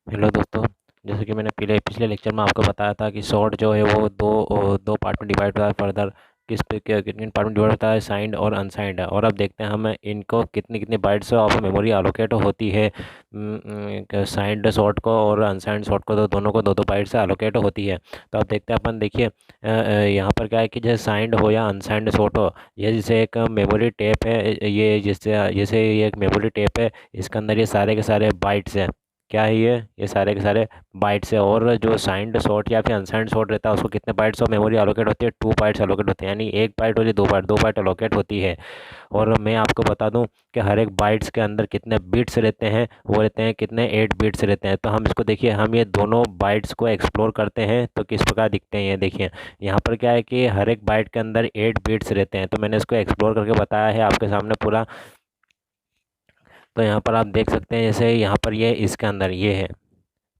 Hello दोस्तों। जैसे कि मैंने पिछले लेक्चर में आपको बताया था कि शॉर्ट जो है वो दो पार्ट में डिवाइड होता है। फर्दर कितने पार्ट में डिवाइड होता है, साइंड और अनसाइंड है। और अब देखते हैं हम इनको कितनी कितनी बाइट्स ऑफ मेमोरी एलोकेट होती है साइंड शॉर्ट को और अनसाइंड शॉर्ट को, तो दोनों को दो दो बाइट्स एलोकेट होती है। तो अब देखते हैं अपन, देखिए यहाँ पर क्या है कि जैसे साइंड हो या अनसाइंड शॉर्ट हो, ये जैसे एक मेमोरी टेप है, ये जैसे जैसे ये एक मेमोरी टेप है, इसके अंदर ये सारे के सारे बाइट्स हैं। क्या है ये सारे के सारे बाइट्स है। और जो साइंड शॉर्ट या फिर अनसाइंड शॉर्ट रहता है उसको कितने बाइट्स ऑफ मेमोरी एलोकेट होती है? 2 बाइट्स एलोकेट होती है, यानी एक बाइट और ये दो बाइट एलोकेट होती है। और मैं आपको बता दूं कि हर एक बाइट्स के अंदर कितने बिट्स रहते हैं, वो रहते हैं कितने 8 बिट्स रहते हैं। तो हम इसको देखिए, हम ये दोनों बाइट्स को एक्सप्लोर करते हैं तो किस प्रकार दिखते हैं ये देखिए। यहाँ पर क्या है कि हर एक बाइट के अंदर 8 बिट्स रहते हैं, तो मैंने इसको एक्सप्लोर करके बताया है आपके सामने पूरा। तो यहाँ पर आप देख सकते हैं, जैसे यहाँ पर ये इसके अंदर ये है,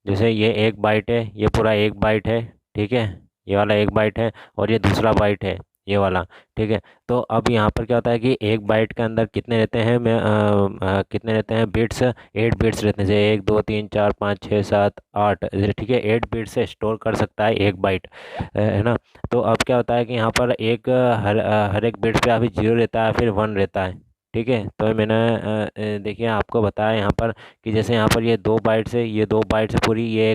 जैसे ये एक बाइट है, ये पूरा एक बाइट है, ठीक है, ये वाला एक बाइट है, और ये दूसरा बाइट है, ये वाला, ठीक है। तो अब यहाँ पर क्या होता है कि एक बाइट के अंदर कितने रहते हैं, कितने रहते हैं बिट्स? 8 बिट्स रहते हैं, जैसे 1 2 3 4 5 6 7 8, ठीक है, 8 बिट्स से स्टोर कर सकता है एक बाइट, है ना। तो अब क्या होता है कि यहाँ पर हर एक बिट्स पे अभी 0 रहता है, फिर 1 रहता है, ठीक है। तो मैंने देखिए आपको बताया यहाँ पर कि जैसे यहाँ पर ये 2 बाइट्स है, ये 2 बाइट्स है पूरी, ये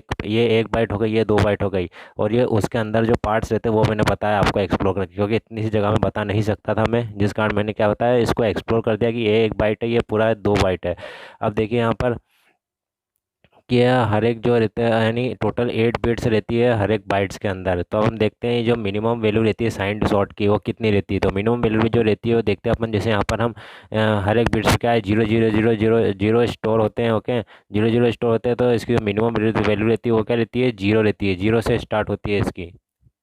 एक बाइट हो गई, ये 2 बाइट हो गई। और ये उसके अंदर जो पार्ट्स रहते हैं वो मैंने बताया आपको एक्सप्लोर करके, क्योंकि इतनी सी जगह में बता नहीं सकता था मैं, जिस कारण मैंने क्या बताया, इसको एक्सप्लोर कर दिया कि ये एक बाइट है, ये पूरा 2 बाइट है। अब देखिए यहाँ पर कि हर एक जो रहता है, यानी टोटल 8 बिट्स रहती है हर एक बाइट्स के अंदर। तो अब हम देखते हैं जो मिनिमम वैल्यू रहती है साइंड शॉर्ट की वो कितनी रहती है। तो मिनिमम वैल्यू जो रहती है वो देखते हैं अपन, जैसे यहाँ पर हम हर एक बिट्स क्या है, 0 0 0 0 0 स्टोर होते हैं, ओके, 0 0 स्टोर होते हैं। तो इसकी जो मिनिमम वैल्यू रहती है वो क्या रहती है? 0 रहती है, 0 से स्टार्ट होती है इसकी,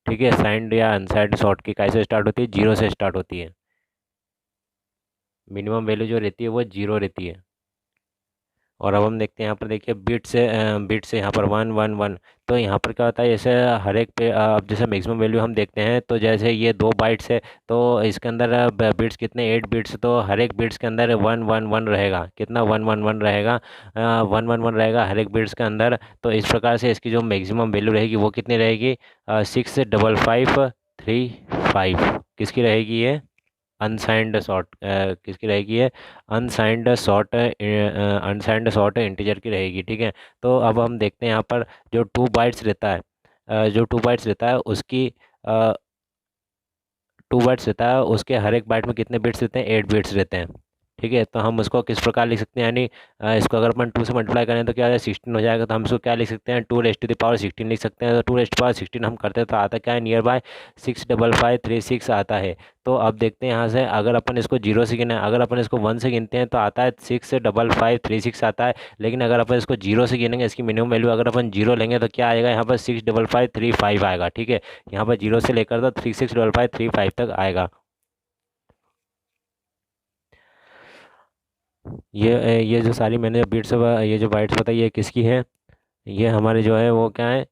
ठीक है। साइंड या अनसाइंड शॉर्ट की कैसे स्टार्ट होती है? 0 से स्टार्ट होती है। मिनिमम वैल्यू जो रहती है वो 0 रहती है। और अब हम देखते हैं यहाँ पर, देखिए बिट से यहाँ पर 1 1 1। तो यहाँ पर क्या होता है, जैसे हर एक पे अब जैसे मैक्सिमम वैल्यू हम देखते हैं, तो जैसे ये 2 बाइट्स है, तो इसके अंदर बिट्स कितने? 8 बिट्स, तो हर एक बिट्स के अंदर 1 1 1 रहेगा। कितना? 1 1 1 रहेगा, 1 1 1 रहेगा हर एक बिट्स के अंदर। तो इस प्रकार से इसकी जो मैक्सिमम वैल्यू रहेगी वो कितनी रहेगी? 65535। किसकी रहेगी ये? अनसाइंड शॉर्ट किसकी रहेगी है? अनसाइंड शॉर्ट इंटीजर की रहेगी, ठीक है। तो अब हम देखते हैं यहाँ पर जो 2 बाइट्स रहता है, जो 2 बाइट्स रहता है उसकी 2 बाइट्स रहता है, उसके हर एक बाइट में कितने बिट्स रहते हैं? 8 बिट्स रहते हैं, ठीक है। तो हम उसको किस प्रकार लिख सकते हैं, यानी इसको अगर अपन 2 से मल्टीप्लाई करें तो क्या है? 16 हो जाएगा। तो हम इसको क्या लिख सकते हैं? 2 रेज़ टू द पावर 16 लिख सकते हैं। तो 2 रेज़ टू द पावर 16 हम करते हैं तो आता क्या है? नियर बाय 65536 आता है। तो अब देखते हैं यहाँ से, अगर अपन इसको 0 से गिने, अगर अपन इसको 1 से गिनते हैं तो आता है 65536 आता है। लेकिन अगर अपन इसको 0 से गिनेंगे, इसकी मिनिमम वैल्यू अगर अपन 0 लेंगे तो क्या आएगा यहाँ पर? 65535 आएगा, ठीक है। यहाँ पर 0 से लेकर तो 65535 तक आएगा। ये जो सारी मैंने बिट्स, ये जो बाइट्स बताई, ये किसकी है? ये हमारे जो है वो क्या है?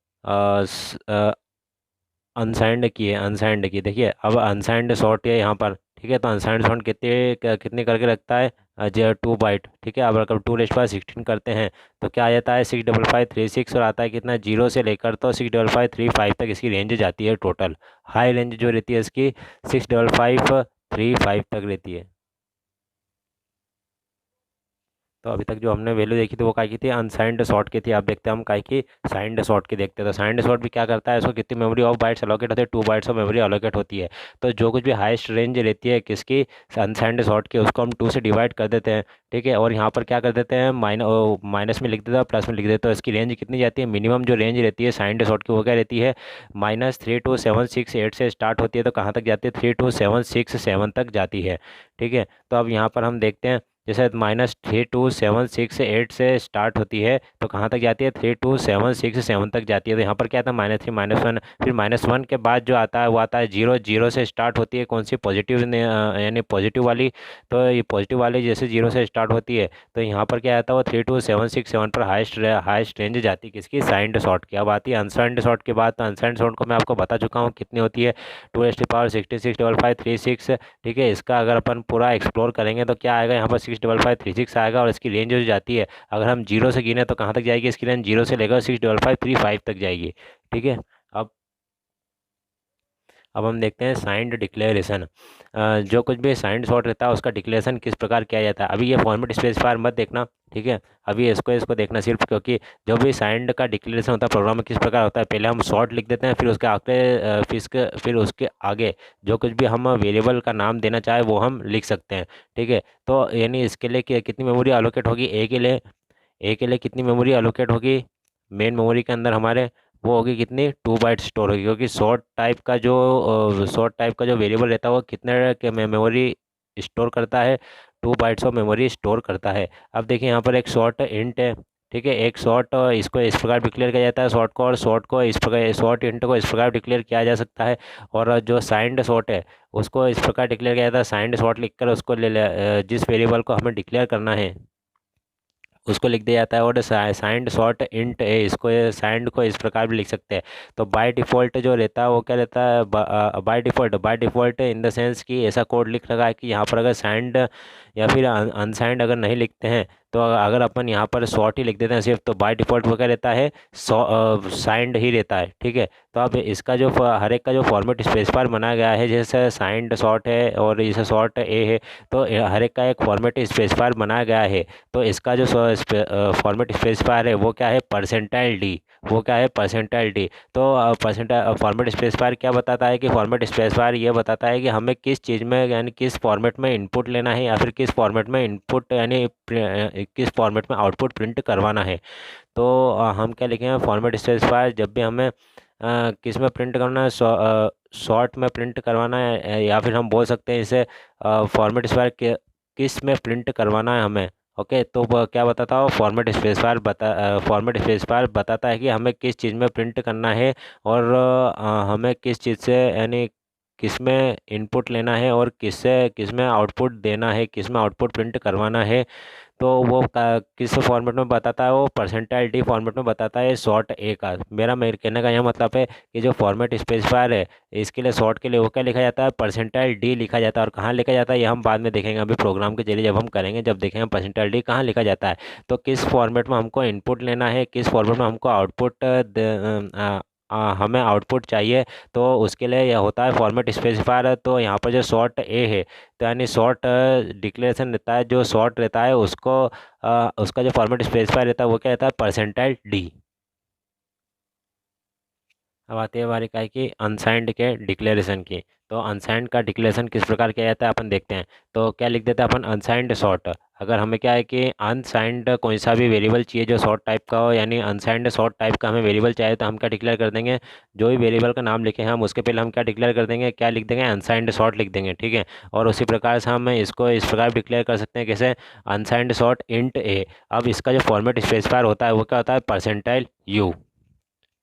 अनसाइंड की है, अनसाइंड की। देखिए अब अनसाइंड शॉर्ट है यहाँ पर, ठीक है। तो अनसाइंड शॉर्ट कितने करके रखता है? जो 2 बाइट, ठीक है। अब अगर 2 रेज़ टू द पावर 16 करते हैं तो क्या आ जाता है? 65536। और आता है कितना? 0 से लेकर तो 65535 तक इसकी रेंज जाती है टोटल। हाई रेंज जो रहती है इसकी 65535 तक रहती है। तो अभी तक जो हमने वैल्यू देखी थी वो काय की थी? अनसाइंड शॉर्ट की थी। अब देखते हैं हम काय की? साइंड शॉर्ट की देखते हैं। तो साइंड शॉर्ट भी क्या करता है, इसको कितनी मेमोरी ऑफ बाइट्स अलोकेट होती है? 2 बाइट्स ऑफ मेमोरी अलोकेट होती है। तो जो कुछ भी हाईएस्ट रेंज रहती है किसकी? अनसाइंड शॉर्ट की, उसको हम 2 से डिवाइड कर देते हैं, ठीक है। और यहाँ पर क्या कर देते हैं? माइनस में लिख देते हैं, प्लस में लिख देते हैं। तो इसकी रेंज कितनी जाती है? मिनिमम जो रेंज रहती है साइंड शॉर्ट की वो क्या रहती है? -32768 से स्टार्ट होती है, तो कहाँ तक जाती है? 32767 तक जाती है, ठीक है। तो अब यहाँ पर हम देखते हैं, जैसे -32768 से स्टार्ट होती है तो कहाँ तक जाती है? 32767 तक जाती है। तो यहाँ पर क्या था? -3 -1, फिर -1 के बाद जो आता है वो आता है 0। 0 से स्टार्ट होती है कौन सी? पॉजिटिव, यानी पॉजिटिव वाली। तो ये पॉजिटिव वाली जैसे 0 से स्टार्ट होती है तो यहाँ पर क्या आता है? वो 32767 पर हाइस्ट रेंज जाती है किसकी? साइंड शॉर्ट की। अब आती है अनसाइंड शॉर्ट के बाद। तो अनसाइंड शॉर्ट को मैं आपको बता चुका हूँ कितनी होती है? 2 रेज़ टू द पावर 66 5536, ठीक है। इसका अगर अपन पूरा एक्सप्लोर करेंगे तो क्या आएगा यहाँ पर? 65536 आएगा। और इसकी रेंज जो जाती है, अगर हम 0 से गिने तो कहाँ तक जाएगी, इसकी रेंज 0 से लेकर 65535 तक जाएगी। ठीक है। अब हम देखते हैं साइंड डिक्लेरेशन। जो कुछ भी साइंड शॉर्ट रहता है उसका डिक्लेरेशन किस प्रकार किया जाता है। अभी ये फॉर्मेट स्पेसिफायर मत देखना, ठीक है। अभी इसको देखना सिर्फ, क्योंकि जो भी साइंड का डिक्लेरेशन होता है प्रोग्राम में किस प्रकार होता है, पहले हम शॉर्ट लिख देते हैं, फिर उसके आगे फिर उसके आगे जो कुछ भी हम वेरिएबल का नाम देना चाहे वो हम लिख सकते हैं। ठीक है। तो यानी इसके लिए कितनी मेमोरी एलोकेट होगी, ए के लिए कितनी मेमोरी एलोकेट होगी मेन मेमोरी के अंदर हमारे, वो होगी कितनी, 2 बाइट स्टोर होगी। क्योंकि शॉर्ट टाइप का जो वेरिएबल रहता है वो कितने के मेमोरी स्टोर करता है, 2 बाइट्स ऑफ मेमोरी स्टोर करता है। अब देखिए यहाँ पर एक शॉर्ट इंट है, ठीक है। एक शॉर्ट इसको इस प्रकार डिक्लेयर किया जाता है शॉर्ट को, और शॉर्ट को इस प्रकार, शॉर्ट इंट को इस प्रकार डिक्लेयर किया जा सकता है। और जो साइंड शॉर्ट है उसको इस प्रकार डिक्लेयर किया जाता है, साइंड शॉर्ट लिखकर उसको जिस वेरिएबल को हमें डिक्लेयर करना है उसको लिख दिया जाता है। और साइंड शॉर्ट इंट है, इसको साइंड को इस प्रकार भी लिख सकते हैं। तो बाय डिफ़ॉल्ट जो रहता है वो क्या रहता है, by default in the sense कि ऐसा कोड लिख रखा है कि यहाँ पर अगर साइंड या फिर अनसाइंड अगर नहीं लिखते हैं, तो अगर अपन यहाँ पर शॉर्ट ही लिख देते हैं सिर्फ, तो बाय डिफ़ॉल्ट वो क्या रहता है, साइंड ही रहता है। ठीक है। तो अब इसका जो हर एक का जो फॉर्मेट स्पेसिफायर बनाया गया है, जैसे साइंड शॉर्ट है और जैसे शॉर्ट ए है, तो हर एक का एक फॉर्मेट स्पेसिफायर बनाया गया है। तो इसका जो फॉर्मेट स्पेसिफायर है वो क्या है, परसेंटाइल डी, वो क्या है, परसेंटाइल डी। तो फॉर्मेट स्पेसिफायर क्या बताता है कि फॉर्मेट स्पेसिफायर ये बताता है कि हमें किस चीज़ में यानी किस फॉर्मेट में इनपुट लेना है, या फिर किस फॉर्मेट में इनपुट यानी किस फॉर्मेट में आउटपुट प्रिंट करवाना है। तो हम क्या लिखेंगे, फॉर्मेट स्पेसिफायर जब भी हमें किस में प्रिंट करना है, शॉर्ट में प्रिंट करवाना है, या फिर हम बोल सकते हैं इसे फॉर्मेट स्पेसिफायर किस में प्रिंट करवाना है हमें। ओके। तो वो क्या बताता है, फॉर्मेट स्पेसिफायर बताता है कि हमें किस चीज़ में प्रिंट करना है, और हमें किस चीज़ से यानी किस में इनपुट लेना है, और किस में आउटपुट देना है, किस में आउटपुट प्रिंट करवाना है। तो वो किस फॉर्मेट में बताता है, वो परसेंटाइल डी फॉर्मेट में बताता है शॉर्ट ए का। मेरे कहने का यह मतलब है कि जो फॉर्मेट स्पेसिफायर है इसके लिए शॉर्ट के लिए वो क्या लिखा जाता है, परसेंटाइल डी लिखा जाता है। और कहाँ लिखा जाता है ये हम बाद में देखेंगे, अभी प्रोग्राम के जरिए जब हम करेंगे, जब देखेंगे परसेंटाइल डी कहाँ लिखा जाता है। तो किस फॉर्मेट में हमको इनपुट लेना है, किस फॉर्मेट में हमको आउटपुट हमें आउटपुट चाहिए, तो उसके लिए यह होता है फॉर्मेट स्पेसिफायर। तो यहाँ पर जो शॉर्ट ए है, तो यानी शॉर्ट डिक्लेरेशन रहता है, जो शॉर्ट रहता है उसको उसका जो फॉर्मेट स्पेसिफायर रहता है वो क्या रहता है, परसेंटाइल डी। अब आती है हमारी क्या है कि अनसाइंड के डिक्लेरेशन की। तो अनसाइंड का डिक्लेरेशन किस प्रकार किया जाता है अपन देखते हैं। तो क्या लिख देते हैं अपन, अनसाइंड शॉर्ट। अगर हमें क्या है कि अनसाइंड कोई सा भी वेरिएबल चाहिए जो शॉर्ट टाइप का हो, यानी अनसाइंड शॉर्ट टाइप का हमें वेरिएबल चाहिए, तो हम क्या डिक्लेयर कर देंगे, जो भी वेरिएबल का नाम लिखे हैं हम उसके पहले हम क्या डिक्लेयर कर देंगे, क्या लिख देंगे, अनसाइंड शॉर्ट लिख देंगे। ठीक है। और उसी प्रकार से हम इसको इस प्रकार डिक्लेयर कर सकते हैं, कैसे, अनसाइंड शॉर्ट इंट ए। अब इसका जो फॉर्मेट स्पेसिफायर होता है वो क्या होता है, परसेंटाइल यू।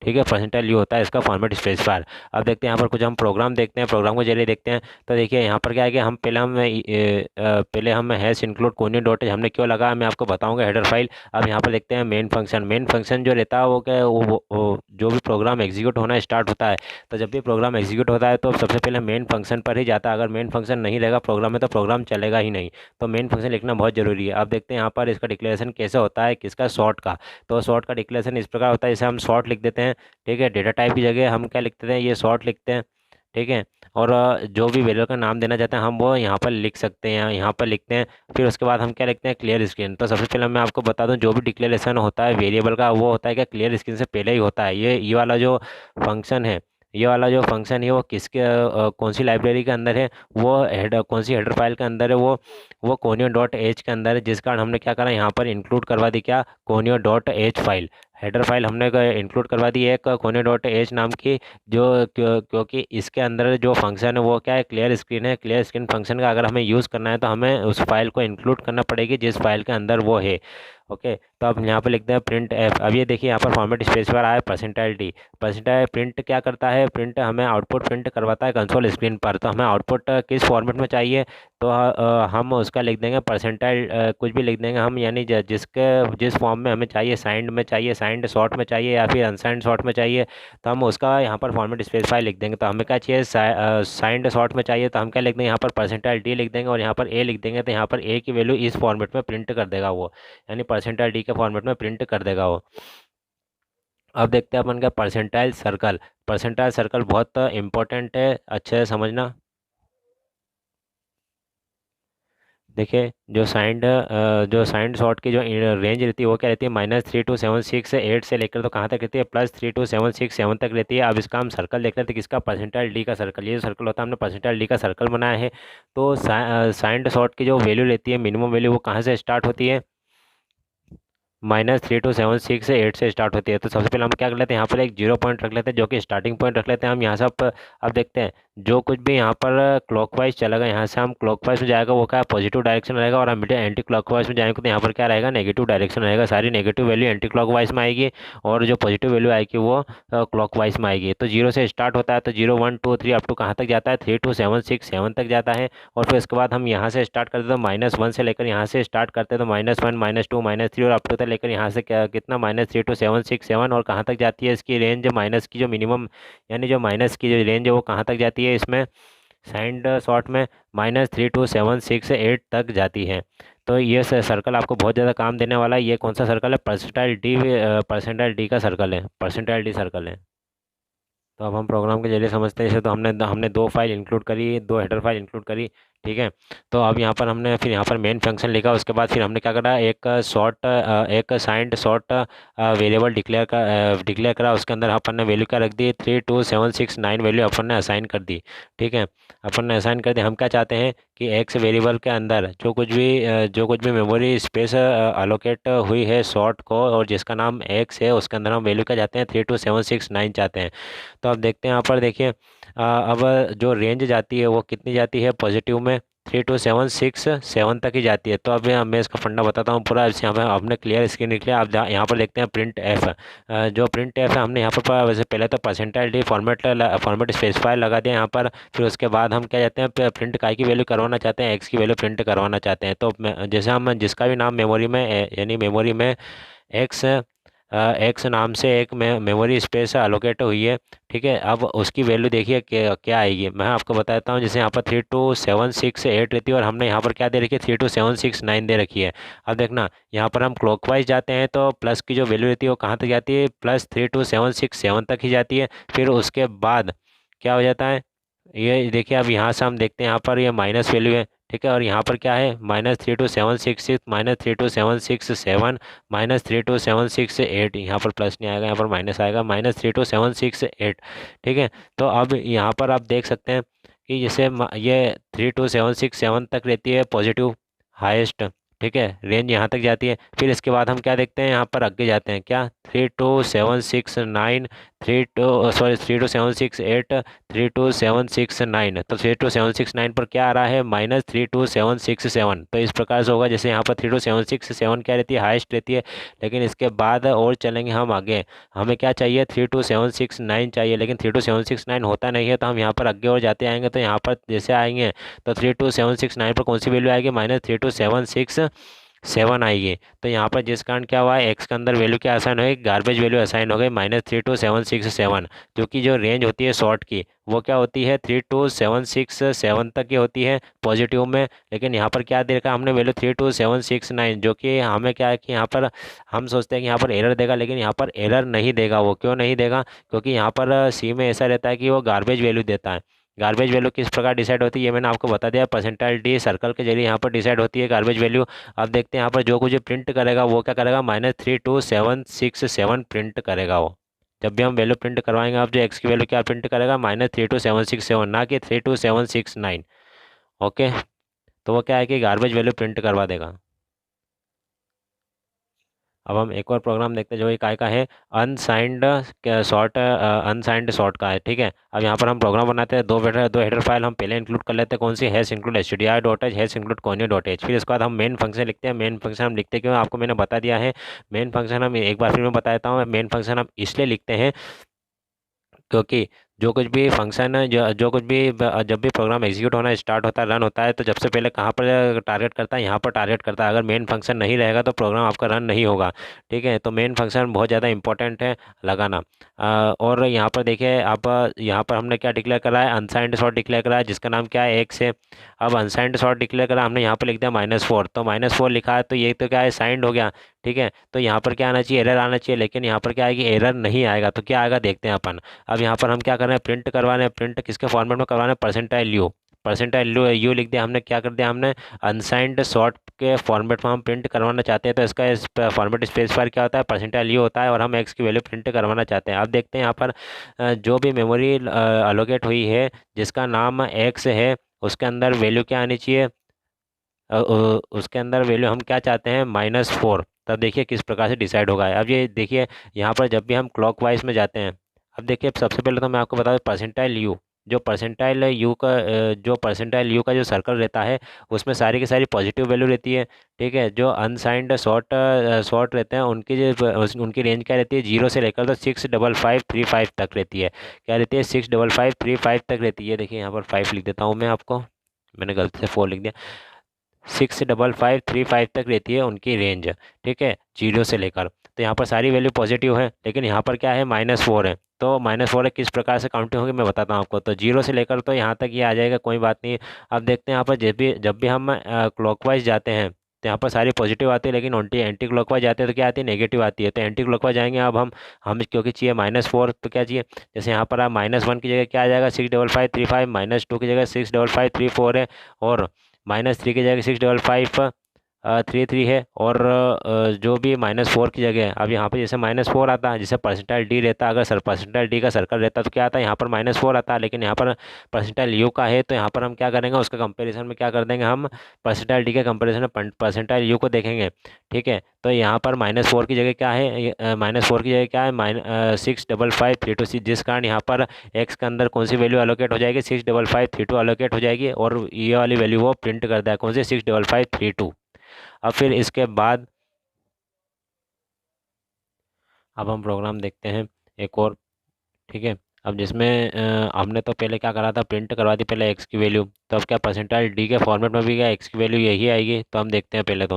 ठीक है। परसेंटाइल यू होता है इसका फॉर्मेट स्पेसिफायर। अब देखते हैं यहाँ पर कुछ हम प्रोग्राम देखते हैं, प्रोग्राम के जरिए देखते हैं। तो देखिए यहाँ पर क्या है कि हम पहले हम हैश इंक्लूड कोनी डॉट हमने क्यों लगा, मैं आपको बताऊंगा हेडर फाइल। अब यहाँ पर देखते हैं मेन फंक्शन जो रहता है वो क्या है, वो जो भी प्रोग्राम एग्जीक्यूट होना स्टार्ट होता है, तो जब भी प्रोग्राम एग्जीक्यूट होता है तो सबसे पहले मेन फंक्शन पर ही जाता है। अगर मेन फंक्शन नहीं रहेगा प्रोग्राम में तो प्रोग्राम चलेगा ही नहीं। तो मेन फंक्शन लिखना बहुत ज़रूरी है। अब देखते हैं यहाँ पर इसका डिक्लेरेशन कैसे होता है, किसका, शॉर्ट का। तो शॉर्ट का डिक्लेरेशन इस प्रकार होता है, जैसे हम शॉर्ट लिख देते हैं, ठीक है। डेटा टाइप की जगह हम क्या लिखते हैं, ये शॉर्ट लिखते हैं, ठीक है। और जो भी वेरिएबल का नाम देना चाहते हैं हम वो यहाँ पर लिख सकते हैं, यहाँ पर लिखते हैं। फिर उसके बाद हम क्या लिखते हैं, क्लियर स्क्रीन। तो सबसे पहले मैं आपको बता दूं, जो भी डिक्लेरेशन होता है वेरिएबल का वो होता है क्या, क्लियर स्क्रीन से पहले ही होता है। ये वाला जो फंक्शन है, ये वाला जो फंक्शन है वो किसके कौन सी लाइब्रेरी के अंदर है, वो कौन सी हेडर फाइल के अंदर है, वो कोनियो डॉट एच के अंदर है। जिस कारण हमने क्या करा, यहाँ पर इंक्लूड करवा दी क्या, conio dot H file, header file हमने इंक्लूड करवा दी एक कोने डॉट एच नाम की, जो क्योंकि इसके अंदर जो फंक्शन है वो क्या है, क्लियर स्क्रीन है। क्लियर स्क्रीन फंक्शन का अगर हमें यूज़ करना है तो हमें उस फाइल को इंक्लूड करना पड़ेगी जिस फाइल के अंदर वो है। ओके। तो अब यहाँ पर लिखते हैं प्रिंट एफ। अब ये देखिए यहाँ पर फॉर्मेट स्पेसिफायर आया परसेंटाइल डी। परसेंटाइल प्रिंट क्या करता है, प्रिंट हमें आउटपुट प्रिंट करवाता है कंसोल स्क्रीन पर। तो हमें आउटपुट किस फॉर्मेट में चाहिए, तो हम उसका लिख देंगे परसेंटाइल कुछ भी लिख देंगे हम, यानी जिस फॉर्म में हमें चाहिए, साइंड साइंड शॉर्ट में चाहिए या फिर अनसाइंड शॉर्ट में चाहिए, तो हम उसका यहाँ पर फॉर्मेट स्पेसिफाई लिख देंगे। तो हमें क्या चाहिए, साइंड शॉर्ट में चाहिए, तो हम क्या लिख देंगे यहाँ पर परसेंटाइल डी लिख देंगे और यहाँ पर ए लिख देंगे। तो यहाँ पर ए की वैल्यू इस फॉर्मेट में प्रिंट कर देगा वो, यानी परसेंटाइल डी के फॉर्मेट में प्रिंट कर देगा वो। अब देखते हैं अपन का परसेंटाइल सर्कल। परसेंटाइल सर्कल बहुत इंपॉर्टेंट है, अच्छे से समझना। देखिए जो साइंड शॉट की जो रेंज रहती है वो क्या रहती है, -3276 से लेकर तो कहाँ तक रहती है, +32767 तक रहती है। अब इसका हम सर्कल देख लेते हैं, किसका, परसेंटाइल डी का सर्कल। ये जो सर्कल होता है हमने परसेंटाइल डी का सर्कल बनाया है। तो साइंड शॉट की जो वैल्यू रहती है, मिनिमम वैल्यू, वो कहाँ से स्टार्ट होती है, -3276 से स्टार्ट होती है। तो सबसे पहले हम क्या कर लेते हैं, यहाँ पर एक जीरो पॉइंट रख लेते हैं, जो कि स्टार्टिंग पॉइंट रख लेते हैं हम यहाँ से। अब देखते हैं जो कुछ भी यहाँ पर क्लॉकवाइज चलेगा, यहाँ से हम क्लॉकवाइज में जाएगा वो क्या पॉजिटिव डायरेक्शन रहेगा, और हम बेटे एंटी क्लॉकवाइज में जाएंगे तो यहाँ पर क्या रहेगा, नेगेटिव डायरेक्शन रहेगा। सारी नेगेटिव वैल्यू एंटी क्लॉकवाइज में आएगी और जो पॉजिटिव वैल्यू आएगी वो क्लॉकवाइज में आएगी। तो जीरो से स्टार्ट होता है, तो 0 1 2 3 अप टू कहाँ तक जाता है, 32767 तक जाता है। और फिर उसके बाद हम यहाँ से स्टार्ट करते हैं, तो -1 से लेकर यहाँ से स्टार्ट करते हैं, तो -1 -2 -3 और अप टू तक लेकर यहाँ से क्या कितना, -32767। और कहाँ तक जाती है इसकी रेंज, माइनस की जो मिनिमम, यानी जो माइनस की जो रेंज है वो कहाँ तक जाती है इसमें, साइंड शॉर्ट में -32768 तक जाती है। तो ये सर्कल आपको बहुत ज़्यादा काम देने वाला है। ये कौन सा सर्कल है, परसेंटाइल डी का सर्कल है, परसेंटाइल डी सर्कल है। तो अब हम प्रोग्राम के जरिए समझते हैं इसे। तो हमने दो फाइल इंक्लूड करी, दो हेडर फाइल इंक्लूड करी, ठीक है। तो अब यहाँ पर हमने फिर यहाँ पर मेन फंक्शन लिखा, उसके बाद फिर हमने क्या करा, एक साइंड शॉर्ट वेरिएबल डिक्लेयर करा। उसके अंदर अपन ने वैल्यू क्या रख दी, 32769 वैल्यू अपन ने असाइन कर दी, ठीक है। अपन ने असाइन कर दी। हम क्या चाहते हैं कि एक्स वेरिएबल के अंदर जो कुछ भी मेमोरी स्पेस अलोकेट हुई है शॉर्ट को, और जिसका नाम एक्स है, उसके अंदर हम वैल्यू क्या चाहते हैं, 32769 चाहते हैं। तो अब देखते हैं यहाँ पर, देखिए अब जो रेंज जाती है वो कितनी जाती है, पॉजिटिव में 32767 तक ही जाती है। तो अब मैं इसका फंडा बताता हूँ पूरा। इस यहाँ पर हमने क्लियर स्क्रीन लिख लिया। अब यहाँ पर देखते हैं प्रिंट एफ। जो प्रिंट एफ है हमने यहाँ पर वैसे पहले तो परसेंटाइल डी फॉर्मेट स्पेसिफाई लगा दिया यहाँ पर। फिर उसके बाद हम क्या चाहते हैं, प्रिंट काय की वैल्यू करवाना चाहते हैं, एक्स की वैल्यू प्रिंट करवाना चाहते हैं। तो जैसे हम जिसका भी नाम मेमोरी में यानी मेमोरी में एक्स एक्स नाम से एक मेमोरी स्पेस अलोकेट हुई है, ठीक है। अब उसकी वैल्यू देखिए क्या आएगी, मैं आपको बताता हूँ। जैसे यहाँ पर 32768 रहती है और हमने यहाँ पर क्या दे रखी है, 32769 दे रखी है। अब देखना यहाँ पर हम क्लॉकवाइज जाते हैं तो प्लस की जो वैल्यू रहती है वो कहाँ तक जाती है, +32767 तक ही जाती है। फिर उसके बाद क्या हो जाता है, ये देखिए। अब यहाँ से हम देखते हैं, यहाँ पर ये माइनस वैल्यू है, ठीक है। और यहाँ पर क्या है, -32766 -32767 -32768। यहाँ पर प्लस नहीं आएगा, यहाँ पर माइनस आएगा, -32768, ठीक है। तो अब यहाँ पर आप देख सकते हैं कि जैसे ये 32767 तक रहती है पॉजिटिव हाईएस्ट, ठीक है, रेंज यहाँ तक जाती है। फिर इसके बाद हम क्या देखते हैं, यहाँ पर आगे जाते हैं, क्या 32769 32768 32769। तो 32769 पर क्या आ रहा है, -32767। तो इस प्रकार से होगा। जैसे यहाँ पर 32767 क्या रहती है, हाईएस्ट रहती है। लेकिन इसके बाद और चलेंगे हम आगे, हमें क्या चाहिए, 32769 चाहिए, लेकिन 32769 होता नहीं है। तो हम यहाँ पर आगे और जाते आएंगे, तो यहाँ पर जैसे आएंगे तो 32769 पर कौन सी वैल्यू आएगी, -32767 आएगी। तो यहाँ पर जिस कारण क्या हुआ है, एक्स के अंदर वैल्यू क्या असाइन हो गई, गार्बेज वैल्यू असाइन हो गई, -32767। क्योंकि जो रेंज होती है शॉर्ट की वो क्या होती है, 32767 तक की होती है पॉजिटिव में। लेकिन यहाँ पर क्या दे रखा हमने वैल्यू 32769, जो कि हमें क्या है कि यहाँ पर हम सोचते हैं कि यहाँ पर एरर देगा, लेकिन यहाँ पर एरर नहीं देगा। वो क्यों नहीं देगा, क्योंकि यहाँ पर सी में ऐसा रहता है कि वो गार्बेज वैल्यू देता है। गार्बेज वैल्यू किस प्रकार डिसाइड होती है ये मैंने आपको बता दिया, परसेंटाइल डी सर्कल के जरिए यहाँ पर डिसाइड होती है गार्बेज वैल्यू। अब देखते हैं यहाँ पर जो कुछ प्रिंट करेगा वो क्या करेगा, -32767 प्रिंट करेगा वो। जब भी हम वैल्यू प्रिंट करवाएंगे, आप जो एक्स की वैल्यू क्या प्रिंट करेगा, -32767, ना कि 32769। ओके, तो वो क्या है कि गार्बेज वैल्यू प्रिंट करवा देगा। अब हम एक और प्रोग्राम देखते हैं जो ये काय का है, अनसाइंड शॉर्ट का है, ठीक है। अब यहाँ पर हम प्रोग्राम बनाते हैं, दो हेडर फाइल हम पहले इंक्लूड कर लेते हैं। कौन सी, hash include stdio.h, hash include conio.h। फिर इसके बाद हम मेन फंक्शन लिखते हैं। मेन फंक्शन हम लिखते क्यों, आपको मैंने बता दिया है। मेन फंक्शन हम एक बार फिर मैं बताता हूँ, मेन फंक्शन हम इसलिए लिखते हैं क्योंकि जो कुछ भी फंक्शन है, जो कुछ भी जब भी प्रोग्राम एग्जीक्यूट होना स्टार्ट होता है, रन होता है, तो सबसे पहले कहाँ पर टारगेट करता है, यहाँ पर टारगेट करता है। अगर मेन फंक्शन नहीं रहेगा तो प्रोग्राम आपका रन नहीं होगा। ठीक है, तो मेन फंक्शन बहुत ज़्यादा इंपॉर्टेंट है लगाना। और यहाँ पर देखिए आप, यहाँ पर हमने क्या डिक्लेयर करा है, अनसाइंड सॉर्ट डिक्लेयर करा है जिसका नाम क्या है, एक्स है। अब अनसाइंड सॉर्ट डिक्लेयर करा, हमने यहाँ पर लिख दिया -4, तो -4 लिखा है तो ये तो क्या है, साइंड हो गया। ठीक है, तो यहाँ पर क्या आना चाहिए, एरर आना चाहिए, लेकिन यहाँ पर क्या है कि एरर नहीं आएगा। तो क्या आएगा देखते हैं अपन। अब यहाँ पर हम क्या कर रहे हैं, प्रिंट करवा रहे हैं। प्रिंट किसके फॉर्मेट में करवा रहे हैं, percentile you. Percentile you you लिख दिया हमने, क्या कर दिया हमने, अनसाइंड सॉर्ट के फॉर्मेट में हम प्रिंट करवाना चाहते हैं, तो इसका इस फॉर्मेट स्पेसिफायर क्या होता है, परसेंटाइल यू होता है, और हम एक्स की वैल्यू प्रिंट करवाना चाहते हैं। अब देखते हैं यहाँ पर जो भी मेमोरी अलोकेट हुई है जिसका नाम एक्स है, उसके अंदर वैल्यू क्या आनी चाहिए, उसके अंदर वैल्यू हम क्या चाहते हैं, -4। तब देखिए किस प्रकार से डिसाइड होगा। अब ये देखिए यहाँ पर जब भी हम क्लॉकवाइज में जाते हैं, अब देखिए सबसे पहले तो मैं आपको बता दूं, परसेंटाइल यू, जो परसेंटाइल यू का जो परसेंटाइल यू का जो सर्कल रहता है उसमें सारी की सारी पॉजिटिव वैल्यू रहती है। ठीक है, जो अनसाइंड शॉर्ट रहते हैं उनकी उनकी रेंज क्या रहती है, 0 से लेकर तो 65535 तक रहती है। क्या रहती है, 65535 तक रहती है। देखिए यहाँ पर 5 लिख देता हूँ मैं आपको, मैंने गलती से 4 लिख दिया। 65535 तक रहती है उनकी रेंज। ठीक है, 0 से लेकर, तो यहाँ पर सारी वैल्यू पॉजिटिव है, लेकिन यहाँ पर क्या है, -4 है। तो -4 है, किस प्रकार से काउंटिंग होगी मैं बताता हूँ आपको। तो 0 से लेकर तो यहाँ तक ये आ जाएगा, कोई बात नहीं। अब देखते हैं यहाँ पर जब भी हम क्लॉकवाइज जाते हैं तो यहाँ पर सारी पॉजिटिव आती है, लेकिन एंटी एंटी क्लॉकवाइज जाते हैं तो क्या आती है, नेगेटिव आती है। तो एंटी क्लॉकवाइज जाएंगे। अब हम क्योंकि चाहिए -4, तो क्या चाहिए, जैसे यहाँ पर आप -1 की जगह क्या आ जाएगा, 65535, -2 की जगह 65534 है, और -3 की जगह 65533 है, और जो भी -4 की जगह है, अब यहाँ पे जैसे -4 आता है, जैसे परसेंटाइल डी रहता है, अगर परसेंटाइल डी का सर्कल रहता तो क्या आता है, यहाँ पर -4 आता है, लेकिन यहाँ पर परसेंटाइल यू का है, तो यहाँ पर हम क्या करेंगे, उसका कंपैरिजन में क्या कर देंगे, हम परसेंटाइल डी के कंपैरिजन में परसेंटाइल यू को देखेंगे। ठीक है, तो यहाँ पर -4 की जगह क्या है, -4 की जगह क्या है, -65532, जिस कारण यहाँ पर एक्स के अंदर कौन सी वैल्यू अलोकेट हो जाएगी, 65532 अलोकेट हो जाएगी, और ये वाली वैल्यू वो प्रिंट करता है, कौन सी, 65532। अब फिर इसके बाद अब हम प्रोग्राम देखते हैं एक और। ठीक है, अब जिसमें हमने तो पहले क्या करा था, प्रिंट करवा दी पहले एक्स की वैल्यू, तो अब क्या परसेंटाइल डी के फॉर्मेट में भी क्या एक्स की वैल्यू यही आएगी। तो हम देखते हैं पहले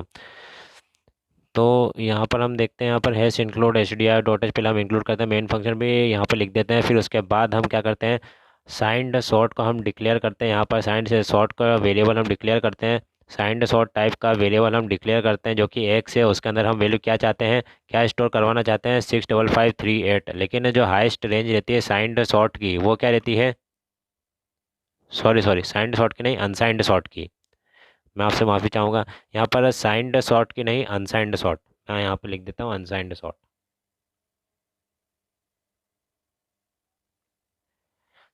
तो यहाँ पर हम देखते हैं, यहाँ पर hash include H D R dot H पहले हम इंक्लूड करते हैं, मेन फंक्शन भी यहाँ पर लिख देते हैं। फिर उसके बाद हम क्या करते हैं, साइंड सॉर्ट को हम डिक्लेयर करते हैं। यहाँ पर साइंड से सॉर्ट का वेरिएबल हम डिक्लेयर करते हैं, साइंड सॉर्ट टाइप का वेरिएबल हम डिक्लेयर करते हैं, जो कि एक्स है। उसके अंदर हम वैल्यू क्या चाहते हैं, क्या स्टोर करवाना चाहते हैं, 65538। लेकिन जो हाईएस्ट रेंज रहती है साइंड सॉर्ट की, वो क्या रहती है, सॉरी साइंड सॉर्ट की नहीं, अनसाइंड सॉर्ट की। मैं आपसे माफ़ी चाहूँगा, यहाँ पर साइंड सॉर्ट की नहीं, अनसाइंड सॉर्ट। मैं यहाँ पर लिख देता हूँ अनसाइंड सॉर्ट।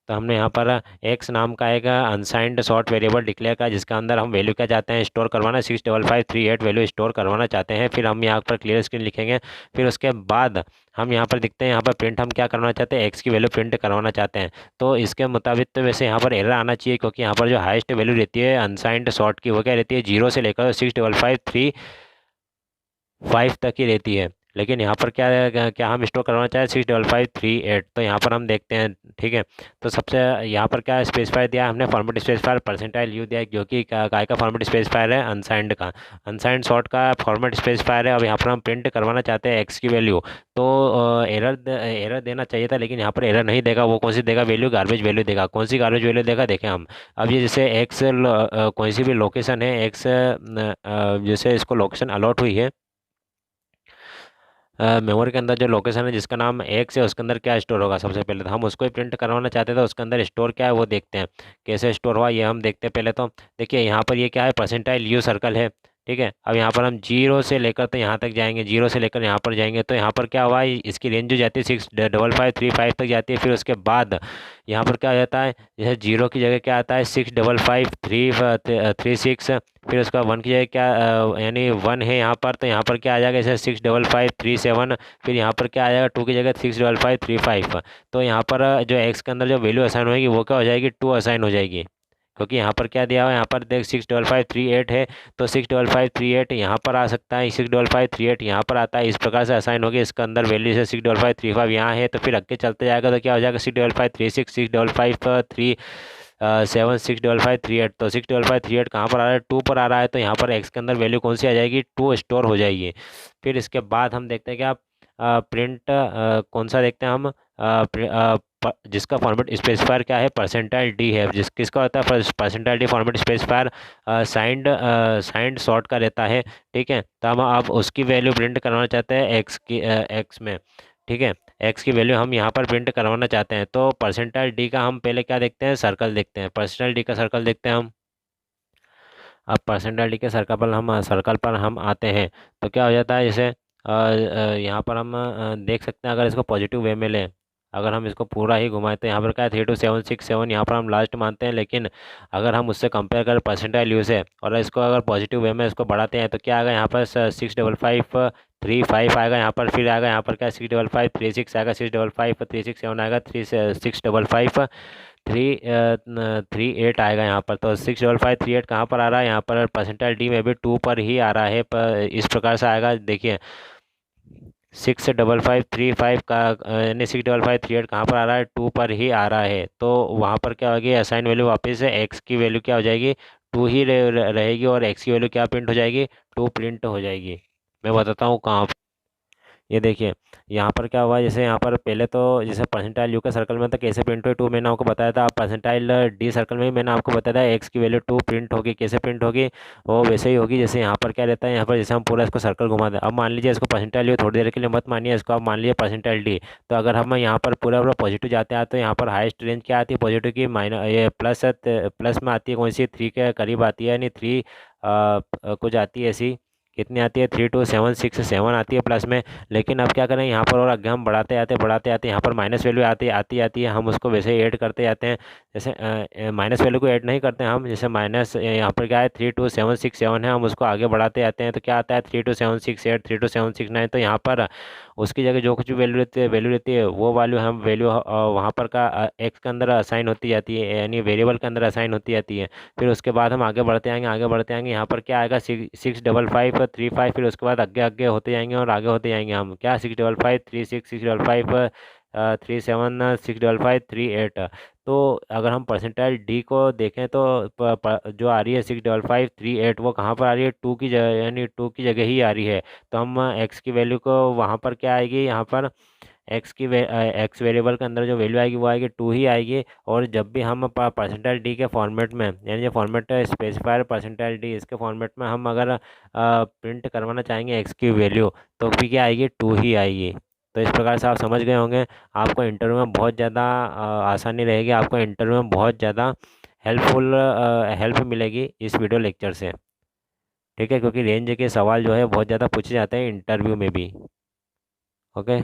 तो हमने यहाँ पर एक्स नाम का एक अनसाइंड सॉर्ट वेरिएबल डिक्लेयर का, जिसका अंदर हम वैल्यू क्या चाहते हैं, स्टोर करवाना, 65538 वैल्यू स्टोर करवाना चाहते हैं। फिर हम यहाँ पर क्लियर स्क्रीन लिखेंगे। फिर उसके बाद हम यहाँ पर दिखते हैं, यहाँ पर प्रिंट हम क्या करना चाहते हैं, एक्स की वैल्यू प्रिंट करवाना चाहते हैं। तो इसके मुताबिक तो वैसे यहाँ पर एरर आना चाहिए, क्योंकि यहाँ पर जो हाईएस्ट वैल्यू रहती है अनसाइंड सॉर्ट की, वो क्या रहती है, 0 से लेकर 65535 तक ही रहती है। लेकिन यहाँ पर क्या क्या हम स्टोर करवाना चाहें, 65538। तो यहाँ पर हम देखते हैं। ठीक है, तो सबसे यहाँ पर क्या स्पेसिफायर दिया है हमने, फॉर्मेट स्पेसिफायर परसेंटाइल यू दिया है, जो कि काय का फॉर्मेट स्पेसिफायर है, अनसाइंड का, अनसाइंड सॉर्ट का फॉर्मेट स्पेसिफायर है। अब यहाँ पर हम प्रिंट करवाना चाहते हैं एक्स की वैल्यू, तो एरर देना चाहिए था, लेकिन यहाँ पर एरर नहीं देगा। वो कौन सी देगा, वैल्यू, गार्बेज वैल्यू देगा। कौन सी गार्बेज वैल्यू देगा, देखें हम। अब ये जैसे एक्स कोई सी भी लोकेशन है, एक्स जैसे इसको लोकेशन अलॉट हुई है, मेमोरी के अंदर जो लोकेशन है जिसका नाम एक्स है, उसके अंदर क्या स्टोर होगा, सबसे पहले तो हम उसको ही प्रिंट करवाना चाहते थे। उसके अंदर स्टोर क्या है वो देखते हैं, कैसे स्टोर हुआ ये हम देखते हैं पहले। तो देखिए यहाँ पर ये क्या है, परसेंटाइल यू सर्कल है। ठीक है, अब यहाँ पर हम 0 से लेकर तो यहाँ तक जाएंगे, 0 से लेकर यहाँ पर जाएंगे, तो यहाँ पर क्या हुआ, इसकी रेंज जो जाती है 65535 तक जाती है। फिर उसके बाद यहाँ पर क्या हो जाता है, जैसे 0 की जगह क्या आता है, 65536। फिर उसका 1 की जगह क्या यानी 1 है यहाँ पर, तो यहाँ पर क्या आ जाएगा, जैसे 65537। फिर यहाँ पर क्या आ जाएगा, 2 की जगह 65535। तो यहाँ पर जो एक्स के अंदर जो वैल्यू असाइन होगी वो क्या हो जाएगी, 2 असाइन हो जाएगी। क्योंकि यहाँ पर क्या दिया हुआ है, यहाँ पर देख 65538 है, तो 65538 यहाँ पर आ सकता है, 65538 यहाँ पर आता है, इस प्रकार से असाइन होगी। इसके अंदर वैल्यू से 65535 यहाँ है, तो फिर आगे चलते जाएगा तो क्या हो जाएगा 65536, 65553 7 65538। तो 65538 कहाँ पर आ रहा है, 2 पर आ रहा है, तो यहाँ पर एक्स के अंदर वैल्यू कौन सी आ जाएगी, 2 स्टोर हो जाएगी। फिर इसके बाद हम देखते हैं क्या प्रिंट कौन सा देखते हैं हम जिसका फॉर्मेट स्पेसिफायर क्या है, परसेंटाइल डी है। किसका होता है percentile D format specifier, signed short का रहता है। ठीक है, तो हम आप उसकी वैल्यू प्रिंट करवाना चाहते हैं एक्स में। ठीक है, एक्स की वैल्यू हम यहाँ पर प्रिंट करवाना चाहते हैं, तो परसेंटाइल डी का हम पहले क्या देखते हैं, सर्कल देखते हैं। परसेंटाइल डी का सर्कल देखते हैं हम। अब परसेंटाइल डी के सर्कल पर हम आते हैं, तो क्या हो जाता है, जैसे यहाँ पर हम देख सकते हैं, अगर इसको पॉजिटिव वे में लें, अगर हम इसको पूरा ही घुमाएं तो यहाँ पर क्या है 32767 यहाँ पर हम लास्ट मानते हैं। लेकिन अगर हम उससे कंपेयर करें परसेंटाइल यू से, और इसको अगर पॉजिटिव वे में इसको बढ़ाते हैं, तो क्या आएगा यहाँ पर 65535 आएगा। यहाँ पर फिर आएगा यहाँ पर क्या 65536 आएगा, 65536 आएगा, 65538 आएगा यहाँ पर। तो 65538 कहाँ पर आ रहा है, यहाँ पर परसेंटाइल डी में भी 2 पर ही आ रहा है, पर इस प्रकार से आएगा। देखिए 65535 का यानी 65538 कहाँ पर आ रहा है, 2 पर ही आ रहा है। तो वहाँ पर क्या होगी, असाइन वैल्यू वापस से एक्स की वैल्यू क्या हो जाएगी, 2 ही रहेगी, और एक्स की वैल्यू क्या प्रिंट हो जाएगी, 2 प्रिंट हो जाएगी। मैं बताता हूँ कहाँ। ये देखिए यहाँ पर क्या हुआ है, जैसे यहाँ पर पहले तो जैसे परसेंटाइल यू का सर्कल में था कैसे प्रिंट हुई 2 मैंने आपको बताया था। अब परसेंटाइल डी सर्कल में भी मैंने आपको बताया था एक्स की वैल्यू 2 प्रिंट होगी। कैसे प्रिंट होगी, वो वैसे ही होगी जैसे यहाँ पर क्या रहता है, यहाँ पर जैसे हम पूरा इसको सर्कल घुमा दें। अब मान लीजिए इसको परसेंटाइल यू थोड़ी देर के लिए मत मानिए इसको, अब मान लीजिए परसेंटाइल डी। तो अगर हम यहाँ पर पूरा पूरा पॉजिटिव जाते हैं, तो यहाँ पर हाइस्ट रेंज क्या आती है पॉजिटिव की, माइनस ये प्लस में आती है, कौन सी 3 के करीब आती है, यानी 3 कुछ आती है ऐसी, कितनी आती है 32767 आती है प्लस में। लेकिन अब क्या करें, यहाँ पर और आगे हम बढ़ाते आते यहाँ पर माइनस वैल्यू आती है, हम उसको वैसे ही ऐड करते जाते हैं। जैसे माइनस वैल्यू को ऐड नहीं करते हैं हम, जैसे माइनस यहाँ पर क्या है 32767 है, हम उसको आगे बढ़ाते जाते हैं, तो क्या आता है 32768, 32769। तो यहाँ पर उसकी जगह जो कुछ भी वैल्यू रहती है वो वैल्यू वहाँ पर का एक्स के अंदर असाइन होती जाती है, यानी वेरिएबल के अंदर असाइन होती जाती है। फिर उसके बाद हम आगे बढ़ते आएंगे, यहाँ पर क्या आएगा 65535, फिर उसके बाद आगे आगे होते जाएंगे और आगे होते जाएंगे हम, क्या 65536, 65537, 65538। तो अगर हम परसेंटाइल डी को देखें तो जो आ रही है 65538 वो कहाँ पर आ रही है, 2 की जगह, यानी 2 की जगह ही आ रही है। तो हम एक्स की वैल्यू को वहाँ पर क्या आएगी, यहाँ पर एक्स वेरिएबल के अंदर जो वैल्यू आएगी वो आएगी 2 ही आएगी। और जब भी हम परसेंटाइल डी के फॉर्मेट में, यानी जो फॉर्मेट स्पेसिफायर परसेंटाइल डी, इसके फॉर्मेट में हम अगर प्रिंट करवाना चाहेंगे एक्स की वैल्यू, तो भी क्या आएगी 2 ही आएगी। तो इस प्रकार से आप समझ गए होंगे, आपको इंटरव्यू में बहुत ज़्यादा आसानी रहेगी, आपको इंटरव्यू में बहुत ज़्यादा हेल्प मिलेगी इस वीडियो लेक्चर से। ठीक है, क्योंकि रेंज के सवाल जो है बहुत ज़्यादा पूछे जाते हैं इंटरव्यू में भी। ओके।